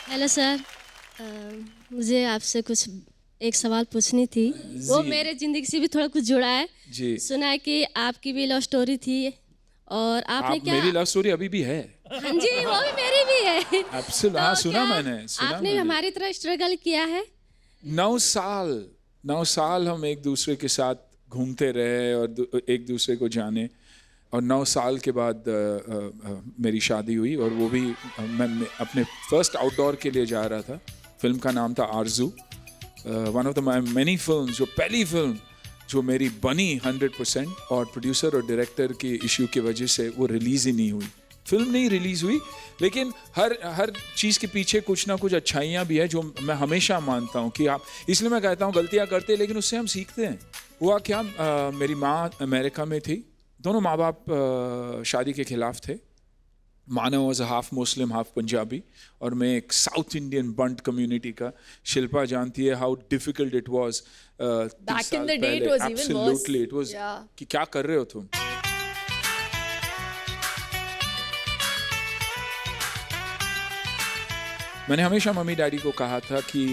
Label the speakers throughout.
Speaker 1: Hello sir. मुझे आपसे कुछ एक सवाल पूछनी थी। वो मेरे ज़िंदगी से भी थोड़ा कुछ जुड़ा है।
Speaker 2: जी।
Speaker 1: सुना है कि आपकी भी लव स्टोरी थी और आपने क्या।
Speaker 2: मेरी लव स्टोरी अभी भी है।
Speaker 1: हाँ जी, वो भी मेरी भी है।
Speaker 2: एब्सोल्युट। हाँ,
Speaker 1: तो
Speaker 2: सुना
Speaker 1: क्या
Speaker 2: मैंने
Speaker 1: आपने भी हमारी तरह स्ट्रगल किया है?
Speaker 2: 9 साल हम एक दूसरे के साथ घूमते रहे और एक दूसरे को जाने। और 9 साल के बाद मेरी शादी हुई और वो भी मैं अपने फर्स्ट आउटडोर के लिए जा रहा था। फिल्म का नाम था आरजू। One of the my many film, जो पहली फिल्म जो मेरी बनी 100%, और प्रोड्यूसर और डायरेक्टर की इश्यू की वजह से वो रिलीज़ ही नहीं हुई। फिल्म नहीं रिलीज़ हुई, लेकिन हर चीज़ के पीछे कुछ ना कुछ अच्छाइयाँ भी है जो मैं हमेशा मानता हूँ कि आप, इसलिए मैं कहता हूँ गलतियाँ करते हैं लेकिन उससे हम सीखते हैं। हुआ क्या, मेरी माँ अमेरिका में थी। दोनों माँ बाप शादी के खिलाफ थे। मानो was half Muslim half Punjabi, और मैं एक साउथ इंडियन बंट कम्युनिटी का। शिल्पा जानती है how difficult it was
Speaker 3: Back in the day, it was even worse.
Speaker 2: Absolutely it was कि क्या कर रहे हो तुम। मैंने हमेशा मम्मी डैडी को कहा था कि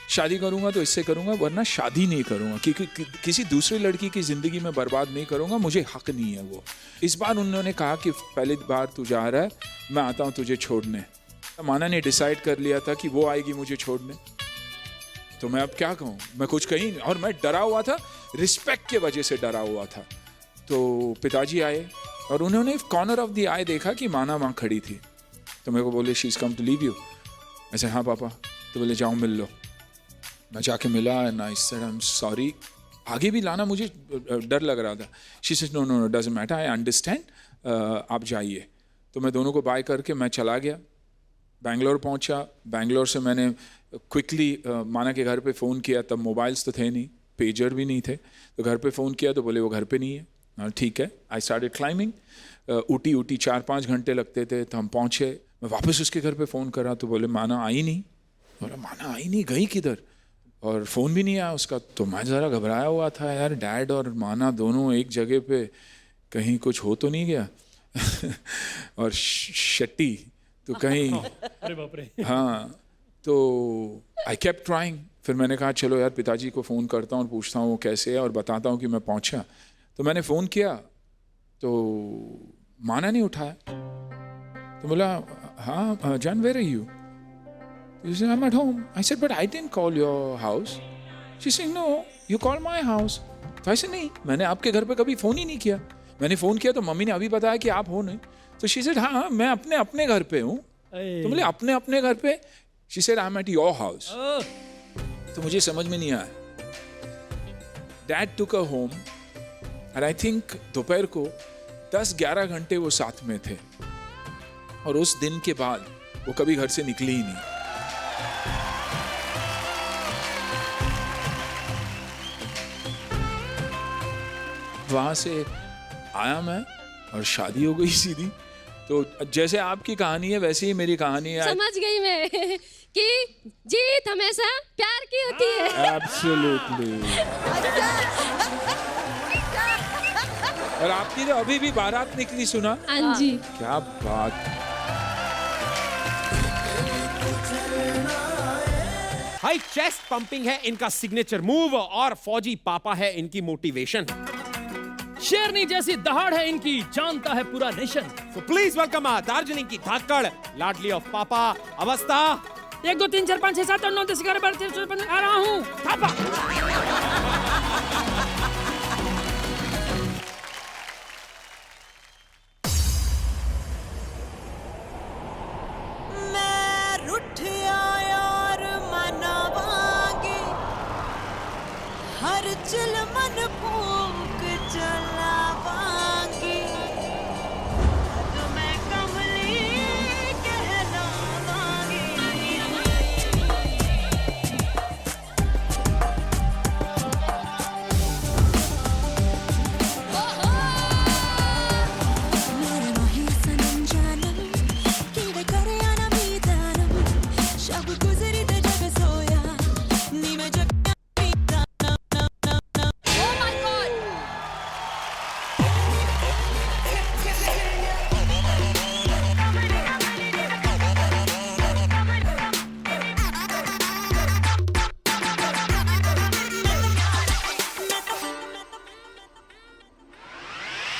Speaker 2: शादी करूंगा तो इससे करूंगा, वरना शादी नहीं करूंगा, क्योंकि किसी दूसरी लड़की की ज़िंदगी में बर्बाद नहीं करूंगा, मुझे हक नहीं है वो। इस बार उन्होंने कहा कि पहली बार तू जा रहा है, मैं आता हूं तुझे छोड़ने। माना ने डिसाइड कर लिया था कि वो आएगी मुझे छोड़ने, तो मैं अब क्या कहूँ, मैं कुछ कहीं, और मैं डरा हुआ था, रिस्पेक्ट के वजह से डरा हुआ था। तो पिताजी आए और उन्होंने कॉर्नर ऑफ द आई देखा कि माना वहाँ खड़ी थी, तो मेरे को बोले she is come to leave you. ऐसे हाँ पापा। तो बोले जाओ मिल लो। मैं जाके मिला and I said I am sorry, आगे भी लाना मुझे डर लग रहा था। She said no no no doesn't matter, I understand, आप जाइए। तो मैं दोनों को बाय करके मैं चला गया, बैंगलोर पहुंचा। बैंगलोर से मैंने क्विकली माना के घर पे फ़ोन किया, तब मोबाइल्स तो थे नहीं, पेजर भी नहीं थे, तो घर पे फ़ोन किया तो बोले वो घर पे नहीं है। ठीक है, आई स्टार्टेड क्लाइंबिंग। ऊटी 4-5 घंटे लगते थे, तो हम पहुँचे। मैं वापस उसके घर पे फ़ोन करा तो बोले माना आई नहीं। बोला माना आई नहीं, गई किधर, और फ़ोन भी नहीं आया उसका। तो मैं ज़रा घबराया हुआ था, यार डैड और माना दोनों एक जगह पे, कहीं कुछ हो तो नहीं गया। और शट्टी तो कहीं
Speaker 4: अरे बाप रे।
Speaker 2: हाँ, तो आई केप्ट ट्राइंग। फिर मैंने कहा चलो यार पिताजी को फ़ोन करता हूँ और पूछता हूँ वो कैसे है और बताता हूँ कि मैं पहुँचा। तो मैंने फ़ोन किया तो माना नहीं उठाया। तो बोला हाँ जान where are you? She said, I'm at home. I said, but I didn't call your house. She said, no, you called my house. तो ऐसे नहीं, मैंने आपके घर पे कभी फ़ोन ही नहीं किया। मैंने फ़ोन किया तो मम्मी ने अभी बताया कि आप हो नहीं। तो she said, हाँ मैं अपने घर पे हूँ। तो बोले अपने घर पे? She said, I'm at your house. तो मुझे समझ में नहीं आया। Dad took her home and I think दोपहर को 10-11 घंटे वो साथ में थे, और उस दिन के बाद वो कभी घर से निकली ही नहीं। वहाँ से आया मैं और शादी हो गई सीधी। तो जैसे आपकी कहानी है वैसे ही मेरी कहानी है।
Speaker 1: समझ गई मैं कि जीत हमेशा प्यार की होती है।
Speaker 2: एब्सोल्युटली। और आपकी तो अभी भी बारात निकली, सुना?
Speaker 1: हाँ जी।
Speaker 2: क्या बात।
Speaker 5: हाई चेस्ट पंपिंग है इनका सिग्नेचर मूव, और फौजी पापा है इनकी मोटिवेशन।
Speaker 4: शेरनी जैसी दहाड़ है इनकी, जानता है पूरा nation.
Speaker 5: So please welcome Darjeeling की धाकड़, लाडली ऑफ पापा, अवस्था।
Speaker 4: 1 2 3 4 5 6 7 8 9 10 11 12 13 14 15 आ रहा हूँ
Speaker 5: पापा।
Speaker 6: मैं रुठिया यार मनावांगे, हर चिलमन फूंक जलावांगे, तो मैं कमली कहलावांगी।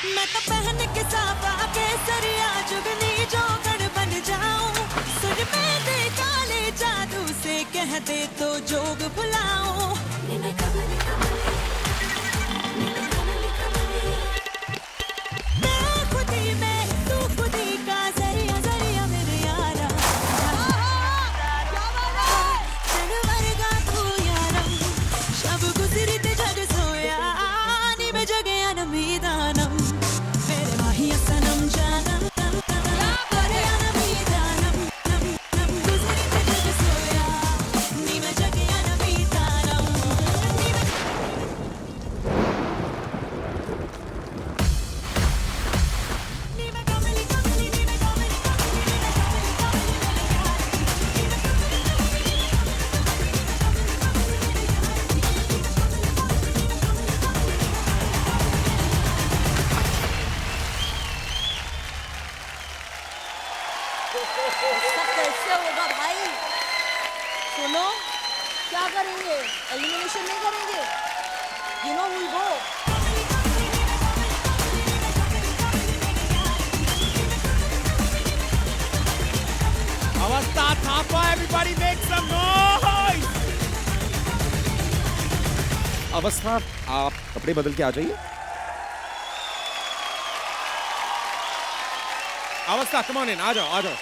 Speaker 6: मैं तो पहन के साफा के सरिया जुगनी जोगड़ बन जाऊं सुर में दे काले जादू से कह दे तो जोग बुलाऊं मैं खुदी में तू खुदी का जरिया जरिया मेरे यारा जनवर्गा तू यारम शब गुजरी ते जग सोया नी में जगे अनमीदानम मेरे माही सनम जानम करे अनमीदानम नम गुजरी ते जग सोया नी में जगे अनमीदानम नी में कमली कमली नी में कमली
Speaker 3: कैसे होगा भाई? सुनो, क्या करेंगे? एलिमिनेशन नहीं करेंगे? You know who will go?
Speaker 5: अवस्था Thapa, everybody make some noise. अवस्था, आप कपड़े बदल के आ जाइए. अवस्था, come on in, आ जाओ, आ जाओ.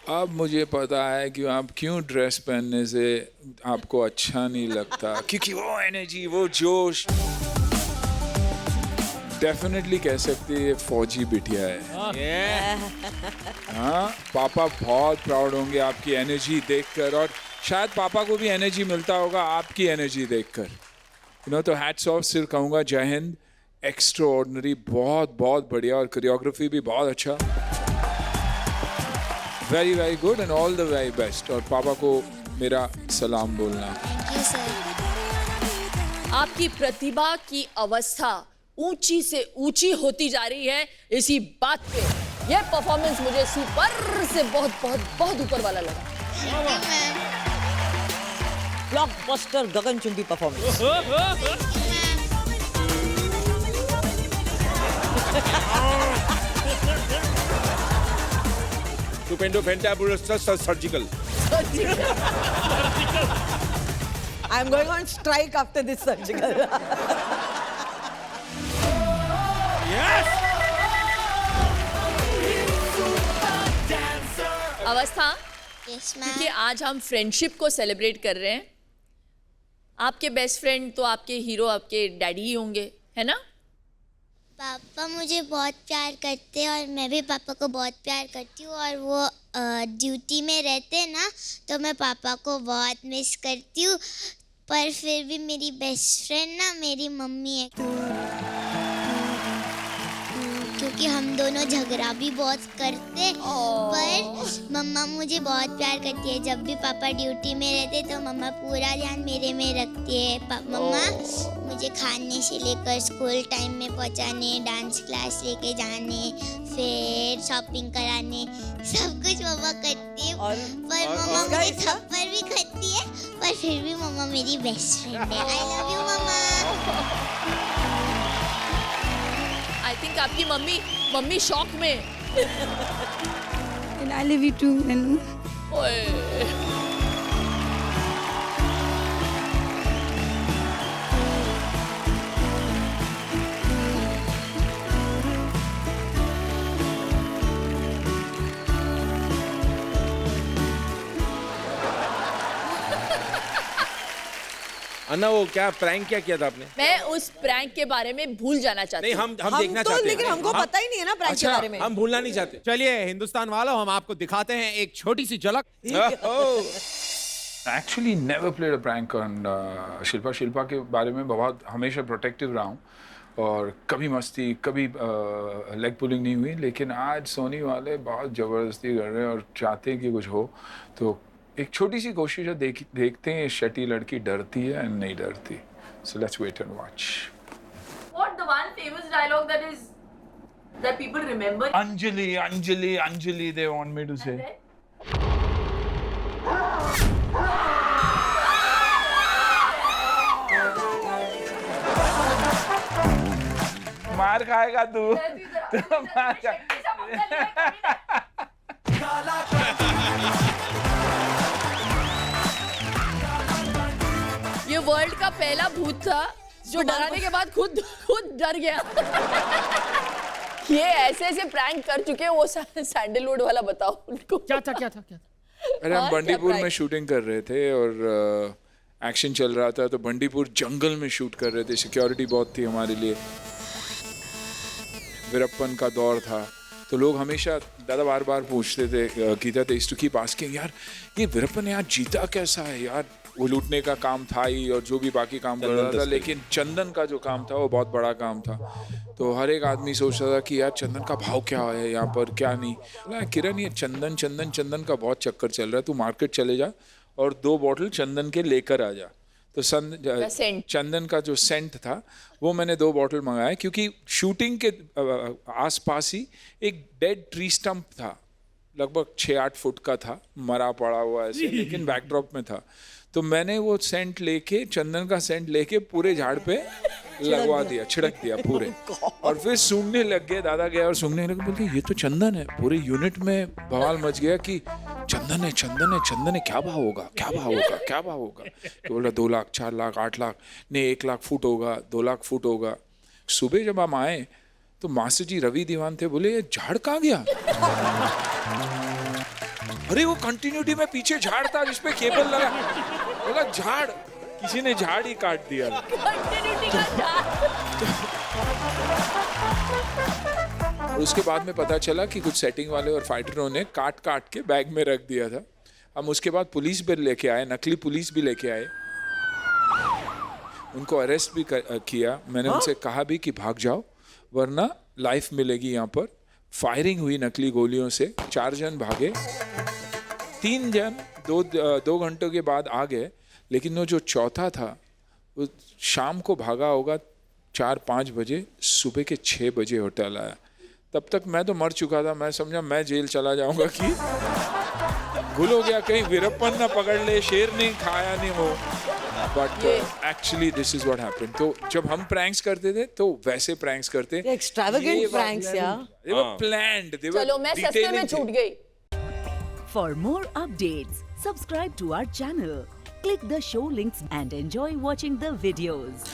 Speaker 2: अब मुझे पता है कि आप क्यों ड्रेस पहनने से आपको अच्छा नहीं लगता क्योंकि वो एनर्जी वो जोश डेफिनेटली कह सकते हैं ये फौजी बिटिया है हाँ पापा बहुत प्राउड होंगे आपकी एनर्जी देखकर और शायद पापा को भी एनर्जी मिलता होगा आपकी एनर्जी देखकर यू नो तो हैट्स ऑफ सिर्फ कहूँगा जय हिंद एक्स्ट्रा ऑर्डिनरी बहुत बहुत बढ़िया और कोरियोग्राफी भी बहुत अच्छा very very good and all the very best और पापा को मेरा सलाम बोलना
Speaker 3: आपकी प्रतिभा की अवस्था ऊंची से ऊंची होती जा रही है इसी बात पे ये परफॉर्मेंस मुझे सुपर से बहुत बहुत बहुत ऊपर वाला लगा
Speaker 7: ब्लॉकबस्टर गगनचुंबी performance
Speaker 5: Stupendo, fantabulous, surgical.
Speaker 7: I am going on strike after this surgical.
Speaker 5: Yes!
Speaker 3: अवस्था क्योंकि आज हम फ्रेंडशिप को सेलिब्रेट कर रहे हैं आपके बेस्ट फ्रेंड तो आपके हीरो आपके डैडी ही होंगे है ना
Speaker 8: पापा मुझे बहुत प्यार करते हैं और मैं भी पापा को बहुत प्यार करती हूँ और वो ड्यूटी में रहते हैं ना तो मैं पापा को बहुत मिस करती हूँ पर फिर भी मेरी बेस्ट फ्रेंड ना मेरी मम्मी है क्योंकि हम दोनों झगड़ा भी बहुत करते पर मम्मा मुझे बहुत प्यार करती है जब भी पापा ड्यूटी में रहते तो मम्मा पूरा ध्यान मेरे में रखती है मम्मा मुझे खाने से लेकर स्कूल टाइम में पहुंचाने डांस क्लास लेके जाने फिर शॉपिंग कराने सब कुछ मम्मा करती है पर मम्मा मुझे थप्पड़ भी खाती है पर फिर भी मम्मा मेरी बेस्ट फ्रेंड है आई लव यू मम्मा
Speaker 3: आई थिंक आपकी मम्मी शॉक में
Speaker 9: And I love you too, Nanu.
Speaker 3: ओए
Speaker 5: अन्ना वो क्या प्रैंक क्या किया था आपने
Speaker 3: मैं उस प्रैंक के बारे में भूल जाना चाहती
Speaker 5: नहीं
Speaker 3: हूँ
Speaker 5: हम देखना चाहते हैं
Speaker 7: लेकिन हमको पता ही नहीं है ना प्रैंक के बारे में
Speaker 5: हम भूलना नहीं चाहते चलिए हिंदुस्तान वालों हम आपको दिखाते हैं एक छोटी सी झलक
Speaker 2: actually never played a prank on Shilpa के बारे में बहुत हमेशा प्रोटेक्टिव रहा हूँ और कभी मस्ती कभी लेग पुलिंग नहीं हुई लेकिन आज सोनी वाले बहुत ज़बरदस्ती कर रहे हैं और चाहते हैं कि कुछ हो तो एक छोटी सी कोशिश है देखते हैं शटी लड़की डरती है या नहीं डरती so let's wait and watch
Speaker 3: What the one famous dialogue that people remember?
Speaker 2: Anjali they want me to say मार खाएगा तू मार खा
Speaker 3: ये वर्ल्ड का पहला भूत था जो डराने के बाद खुद डर गया। ये ऐसे प्रैंक कर चुके हैं, वो सैंडलवुड वाला बताओ उनको।
Speaker 4: क्या था
Speaker 2: अरे हम बंडीपुर में शूटिंग कर रहे थे और एक्शन चल रहा था, तो बंडीपुर जंगल में शूट कर रहे थे, सिक्योरिटी बहुत थी हमारे लिए, वीरप्पन का दौर था, तो लोग हमेशा दादा बार बार पूछते थे, Gita they used to keep asking, यार ये वीरप्पन यार जीता कैसा है यार, वो लूटने का काम था ही और जो भी बाकी काम कर रहा था, लेकिन चंदन का जो काम था वो बहुत बड़ा काम था। तो हर एक आदमी सोचता था कि यार चंदन का भाव क्या है यहाँ पर, क्या नहीं। किरण ये चंदन चंदन चंदन का बहुत चक्कर चल रहा है, तू मार्केट चले जा और 2 बॉटल चंदन के लेकर आ जा। तो चंदन का जो सेंट था वो मैंने 2 बॉटल मंगाए, क्योंकि शूटिंग के आसपास ही एक डेड ट्री स्टम्प था, लगभग 6-8 फुट का था, मरा पड़ा हुआ ऐसे, लेकिन बैकड्रॉप में था। तो मैंने वो सेंट लेके, चंदन का सेंट लेके पूरे झाड़ पे लगवा दिया, छिड़क दिया पूरे, और फिर सूंघने लग गए। दादा गया और सूंघने लगे, बोलते ये तो चंदन है। पूरे यूनिट में बवाल मच गया कि चंदन है चंदन है चंदन है, क्या भाव होगा क्या भाव होगा क्या भाव होगा। तो बोला 2 लाख 4 लाख 8 लाख नहीं, 1 लाख फुट होगा, 2 लाख फुट होगा। सुबह जब हम आए तो मास्टर जी रवि दीवान थे, बोले ये झाड़ कहाँ गया। अरे वो कंटिन्यूटी में पीछे झाड़ था जिसपे केबल लगा, बोला झाड़, किसी ने झाड़ ही काट दिया। और उसके बाद में पता चला कि कुछ सेटिंग वाले और फाइटरों ने काट के बैग में रख दिया था। हम उसके बाद पुलिस भी लेके आए, नकली पुलिस भी लेके आए, उनको अरेस्ट भी किया। मैंने उनसे कहा भी कि भाग जाओ वरना लाइफ मिलेगी यहाँ पर। फायरिंग हुई नकली गोलियों से, 4 जन भागे, 3 जन 2 घंटों के बाद आ गए, लेकिन वो जो चौथा था वो शाम को भागा होगा 4-5 बजे, सुबह के 6 बजे होटल आया। तब तक मैं तो मर चुका था, मैं समझा मैं जेल चला जाऊंगा कि भूल हो गया कहीं वीरप्पन ना पकड़ ले, शेर नहीं खाया नहीं वो। But actually this is what happened. तो जब हम प्रैंक्स करते थे तो वैसे प्रैंक्स करते,
Speaker 7: एक्स्ट्रावेगेंट प्रैंक्स यार,
Speaker 2: they were planned, they were
Speaker 3: चलो मैं सस्ते में
Speaker 2: detailing
Speaker 3: छूट गई।
Speaker 9: For more updates, subscribe to our channel, click the show links and enjoy watching the videos.